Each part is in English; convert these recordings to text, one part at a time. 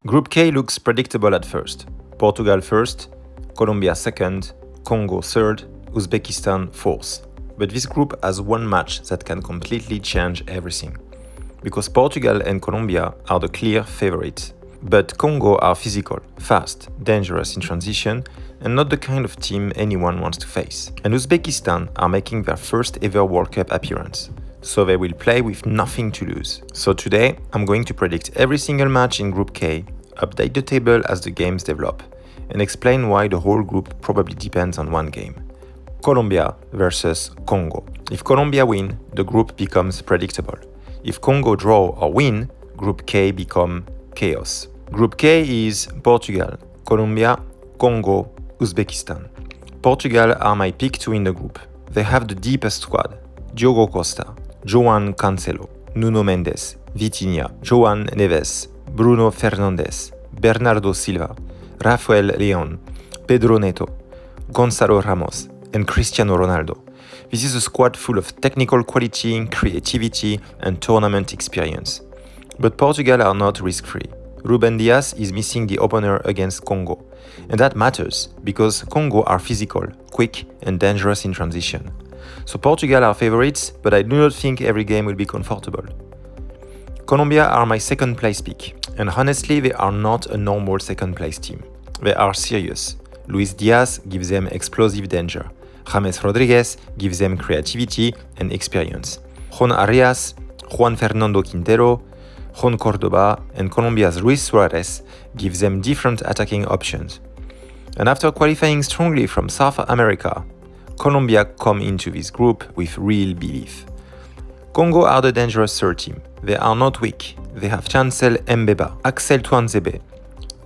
Group K looks predictable at first. Portugal first, Colombia second, Congo third, Uzbekistan fourth. But this group has one match that can completely change everything. Because Portugal and Colombia are the clear favorites. But Congo are physical, fast, dangerous in transition, and not the kind of team anyone wants to face. And Uzbekistan are making their first ever World Cup appearance. So they will play with nothing to lose. So today, I'm going to predict every single match in Group K, update the table as the games develop, and explain why the whole group probably depends on one game. Colombia versus Congo. If Colombia win, the group becomes predictable. If Congo draw or win, Group K become chaos. Group K is Portugal, Colombia, Congo, Uzbekistan. Portugal are my pick to win the group. They have the deepest squad. Diogo Costa, João Cancelo, Nuno Mendes, Vitinha, João Neves, Bruno Fernandes, Bernardo Silva, Rafael Leão, Pedro Neto, Gonçalo Ramos, and Cristiano Ronaldo. This is a squad full of technical quality, creativity, and tournament experience. But Portugal are not risk-free. Ruben Dias is missing the opener against Congo. And that matters, because Congo are physical, quick, and dangerous in transition. So Portugal are favorites, but I do not think every game will be comfortable. Colombia are my second place pick, and honestly they are not a normal second place team. They are serious. Luis Diaz gives them explosive danger. James Rodriguez gives them creativity and experience. Jon Arias, Juan Fernando Quintero, Jon Cordoba, and Colombia's Luis Suarez gives them different attacking options. And after qualifying strongly from South America, Colombia come into this group with real belief. Congo are the dangerous third team. They are not weak. They have Chancel Mbeba, Axel Tuanzebe,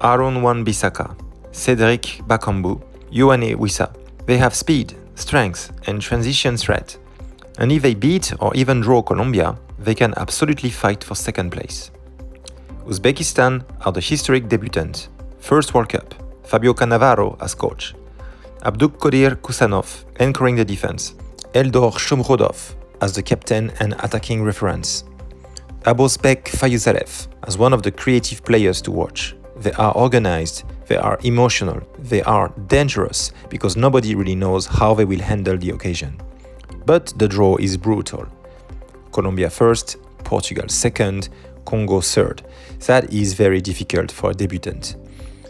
Aaron Wan-Bissaka, Cedric Bakambu, Yoane Wissa. They have speed, strength, and transition threat. And if they beat or even draw Colombia, they can absolutely fight for second place. Uzbekistan are the historic debutant. First World Cup, Fabio Cannavaro as coach. Abdulkadir Kusanov anchoring the defense. Eldor Shomurodov as the captain and attacking reference. Abosbek Fayuzarev as one of the creative players to watch. They are organized, they are emotional, they are dangerous because nobody really knows how they will handle the occasion. But the draw is brutal. Colombia first, Portugal second, Congo third. That is very difficult for a debutant.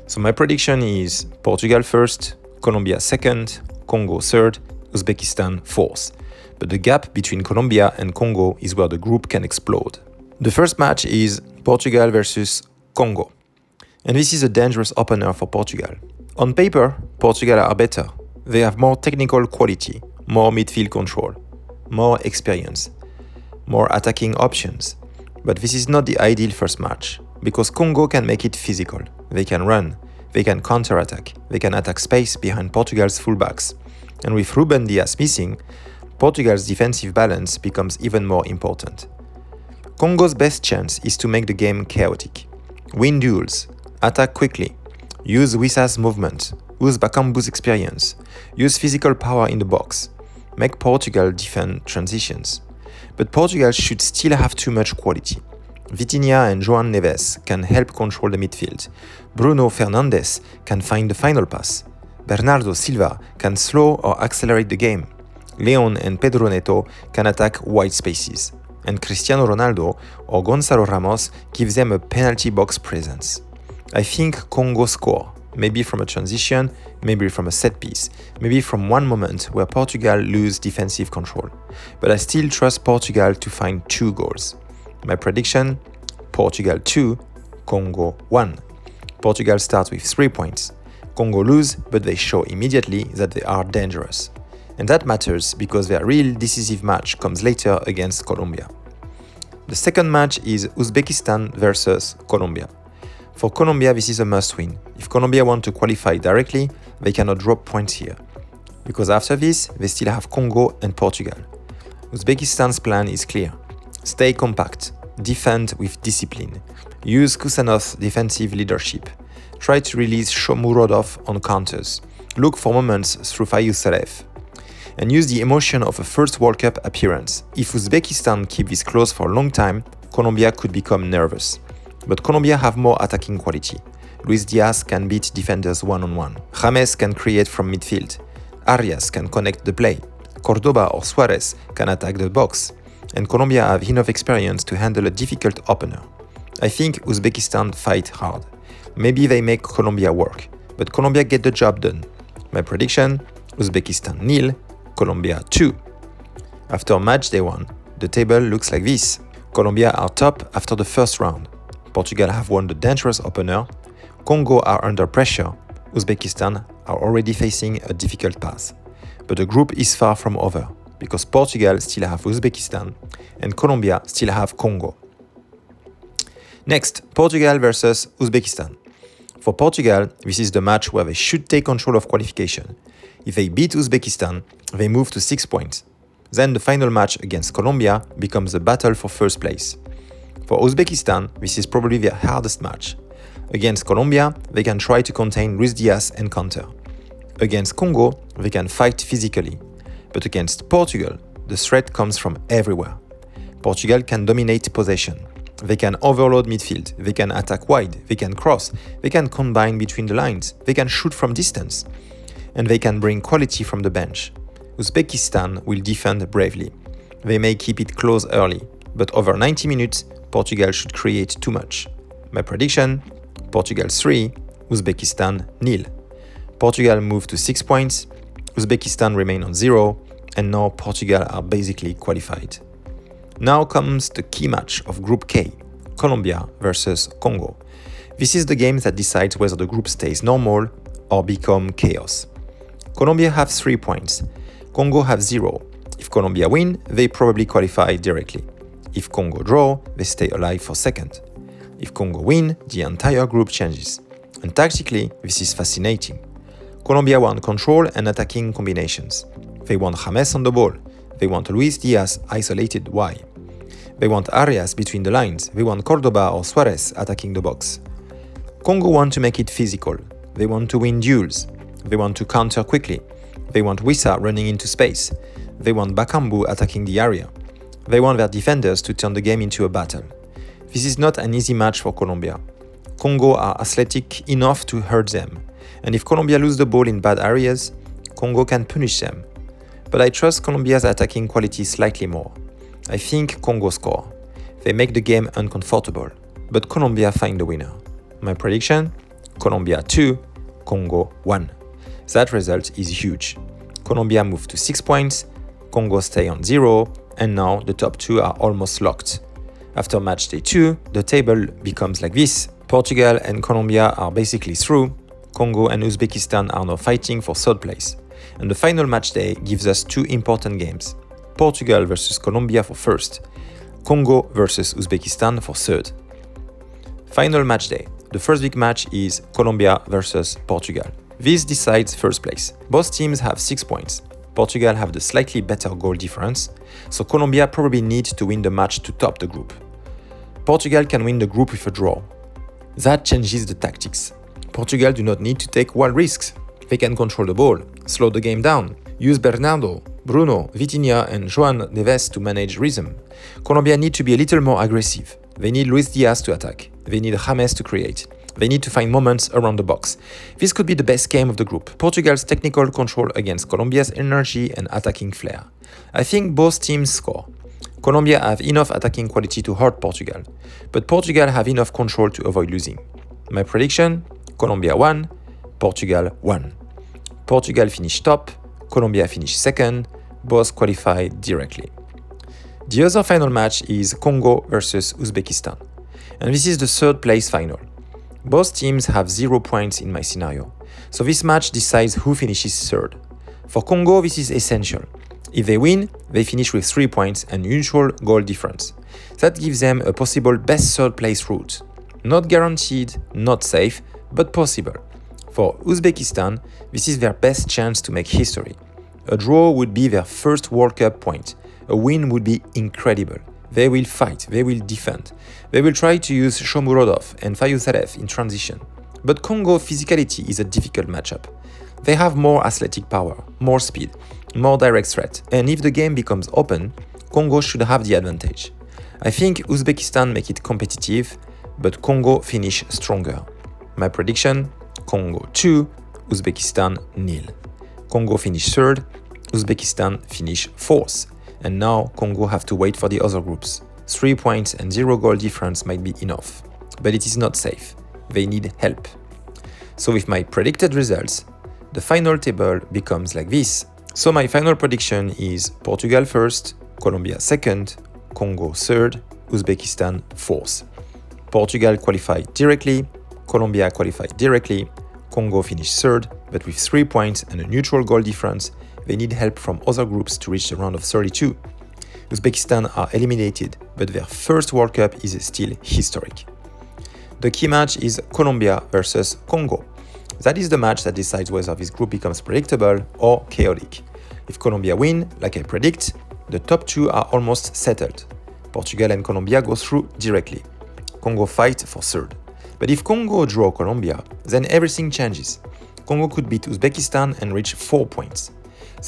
So my prediction is Portugal first, Colombia second, Congo third, Uzbekistan fourth. But the gap between Colombia and Congo is where the group can explode. The first match is Portugal versus Congo. And this is a dangerous opener for Portugal. On paper, Portugal are better. They have more technical quality, more midfield control, more experience, more attacking options. But this is not the ideal first match, because Congo can make it physical. They can run, they can counter-attack, they can attack space behind Portugal's fullbacks. And with Ruben Dias missing, Portugal's defensive balance becomes even more important. Congo's best chance is to make the game chaotic. Win duels, attack quickly, use Wissa's movement, use Bakambu's experience, use physical power in the box, make Portugal defend transitions. But Portugal should still have too much quality. Vitinha and João Neves can help control the midfield. Bruno Fernandes can find the final pass. Bernardo Silva can slow or accelerate the game. León and Pedro Neto can attack wide spaces. And Cristiano Ronaldo or Gonçalo Ramos gives them a penalty box presence. I think Congo score, maybe from a transition, maybe from a set piece, maybe from one moment where Portugal lose defensive control. But I still trust Portugal to find 2 goals. My prediction, Portugal 2, Congo 1. Portugal starts with 3 points. Congo lose, but they show immediately that they are dangerous. And that matters because their real decisive match comes later against Colombia. The second match is Uzbekistan versus Colombia. For Colombia, this is a must-win. If Colombia want to qualify directly, they cannot drop points here. Because after this, they still have Congo and Portugal. Uzbekistan's plan is clear. Stay compact, defend with discipline, use Kusanov's defensive leadership, try to release Shomurodov on counters, look for moments through Fayuzarev, and use the emotion of a first World Cup appearance. If Uzbekistan keep this close for a long time, Colombia could become nervous. But Colombia have more attacking quality. Luis Diaz can beat defenders one-on-one. James can create from midfield. Arias can connect the play. Cordoba or Suarez can attack the box. And Colombia have enough experience to handle a difficult opener. I think Uzbekistan fight hard. Maybe they make Colombia work, but Colombia get the job done. My prediction, Uzbekistan 0, Colombia 2. After match day 1, the table looks like this. Colombia are top after the first round. Portugal have won the dangerous opener. Congo are under pressure. Uzbekistan are already facing a difficult path. But the group is far from over, because Portugal still have Uzbekistan and Colombia still have Congo. Next, Portugal versus Uzbekistan. For Portugal, this is the match where they should take control of qualification. If they beat Uzbekistan, they move to 6 points. Then the final match against Colombia becomes a battle for first place. For Uzbekistan, this is probably their hardest match. Against Colombia, they can try to contain Luis Diaz and counter. Against Congo, they can fight physically. But against Portugal, the threat comes from everywhere. Portugal can dominate possession. They can overload midfield, they can attack wide, they can cross, they can combine between the lines, they can shoot from distance. And they can bring quality from the bench. Uzbekistan will defend bravely. They may keep it close early, but over 90 minutes, Portugal should create too much. My prediction, Portugal 3, Uzbekistan 0. Portugal moved to 6 points, Uzbekistan remain on 0, and now Portugal are basically qualified. Now comes the key match of Group K, Colombia versus Congo. This is the game that decides whether the group stays normal or become chaos. Colombia have 3 points, Congo have 0. If Colombia win, they probably qualify directly. If Congo draw, they stay alive for second. If Congo win, the entire group changes. And tactically, this is fascinating. Colombia want control and attacking combinations. They want James on the ball. They want Luis Diaz isolated wide. They want Arias between the lines. They want Cordoba or Suarez attacking the box. Congo want to make it physical. They want to win duels. They want to counter quickly. They want Wissa running into space. They want Bakambu attacking the area. They want their defenders to turn the game into a battle. This is not an easy match for Colombia. Congo are athletic enough to hurt them. And if Colombia lose the ball in bad areas, Congo can punish them. But I trust Colombia's attacking quality slightly more. I think Congo score. They make the game uncomfortable, but Colombia find the winner. My prediction? Colombia 2, Congo 1. That result is huge. Colombia moved to 6 points, Congo stay on 0, and now the top 2 are almost locked. After match day 2, the table becomes like this. Portugal and Colombia are basically through. Congo and Uzbekistan are now fighting for third place. And the final match day gives us 2 important games. Portugal versus Colombia for first, Congo versus Uzbekistan for third. Final match day. The first big match is Colombia versus Portugal. This decides first place. Both teams have 6 points. Portugal have the slightly better goal difference, so Colombia probably needs to win the match to top the group. Portugal can win the group with a draw. That changes the tactics. Portugal do not need to take wild risks. They can control the ball, slow the game down, use Bernardo, Bruno, Vitinha and Joan Neves to manage rhythm. Colombia need to be a little more aggressive. They need Luis Diaz to attack. They need James to create. They need to find moments around the box. This could be the best game of the group. Portugal's technical control against Colombia's energy and attacking flair. I think both teams score. Colombia have enough attacking quality to hurt Portugal, but Portugal have enough control to avoid losing. My prediction? Colombia 1, Portugal 1. Portugal finish top, Colombia finish second, both qualify directly. The other final match is Congo versus Uzbekistan, and this is the third place final. Both teams have 0 points in my scenario, so this match decides who finishes third. For Congo, this is essential. If they win, they finish with 3 points and neutral goal difference. That gives them a possible best third place route. Not guaranteed, not safe, but possible. For Uzbekistan, this is their best chance to make history. A draw would be their first World Cup point. A win would be incredible. They will fight, they will defend. They will try to use Shomurodov and Fayouzadev in transition. But Congo physicality is a difficult matchup. They have more athletic power, more speed, more direct threat, and if the game becomes open, Congo should have the advantage. I think Uzbekistan make it competitive, but Congo finish stronger. My prediction, Congo 2, Uzbekistan 0. Congo finish third, Uzbekistan finish fourth. And now Congo have to wait for the other groups. 3 points and 0 goal difference might be enough. But it is not safe. They need help. So with my predicted results, the final table becomes like this. So my final prediction is Portugal first, Colombia second, Congo third, Uzbekistan fourth. Portugal qualified directly, Colombia qualified directly, Congo finished third, but with 3 points and a neutral goal difference, they need help from other groups to reach the round of 32. Uzbekistan are eliminated, but their first World Cup is still historic. The key match is Colombia versus Congo. That is the match that decides whether this group becomes predictable or chaotic. If Colombia win, like I predict, the top two are almost settled. Portugal and Colombia go through directly. Congo fight for third. But if Congo draw Colombia, then everything changes. Congo could beat Uzbekistan and reach 4 points.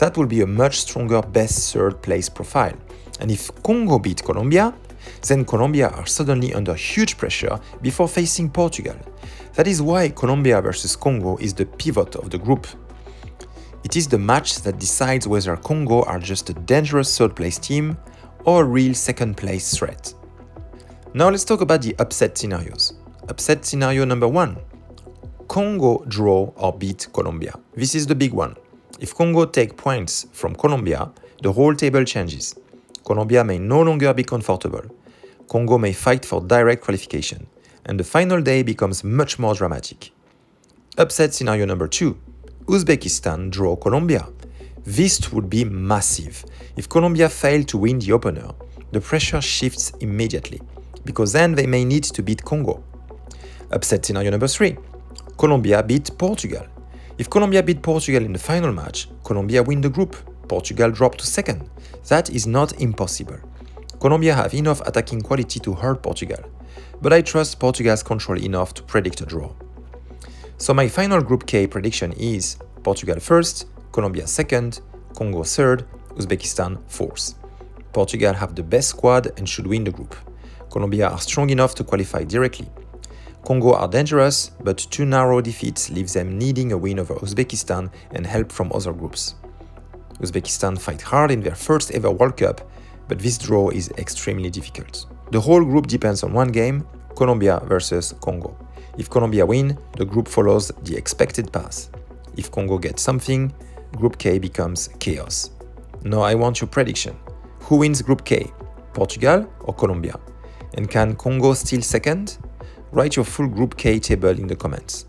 That will be a much stronger best third place profile. And if Congo beat Colombia, then Colombia are suddenly under huge pressure before facing Portugal. That is why Colombia versus Congo is the pivot of the group. It is the match that decides whether Congo are just a dangerous third place team or a real second place threat. Now let's talk about the upset scenarios. Upset scenario number 1. Congo draw or beat Colombia. This is the big one. If Congo take points from Colombia, the whole table changes. Colombia may no longer be comfortable. Congo may fight for direct qualification, and the final day becomes much more dramatic. Upset scenario number 2. Uzbekistan draw Colombia. This would be massive. If Colombia fail to win the opener, the pressure shifts immediately, because then they may need to beat Congo. Upset scenario number 3. Colombia beat Portugal. If Colombia beat Portugal in the final match, Colombia win the group. Portugal drop to second. That is not impossible. Colombia have enough attacking quality to hurt Portugal, but I trust Portugal's control enough to predict a draw. So my final Group K prediction is Portugal first, Colombia second, Congo third, Uzbekistan fourth. Portugal have the best squad and should win the group. Colombia are strong enough to qualify directly. Congo are dangerous, but 2 narrow defeats leave them needing a win over Uzbekistan and help from other groups. Uzbekistan fight hard in their first ever World Cup, but this draw is extremely difficult. The whole group depends on one game, Colombia versus Congo. If Colombia win, the group follows the expected path. If Congo gets something, Group K becomes chaos. Now I want your prediction. Who wins Group K? Portugal or Colombia? And can Congo still second? Write your full Group K table in the comments.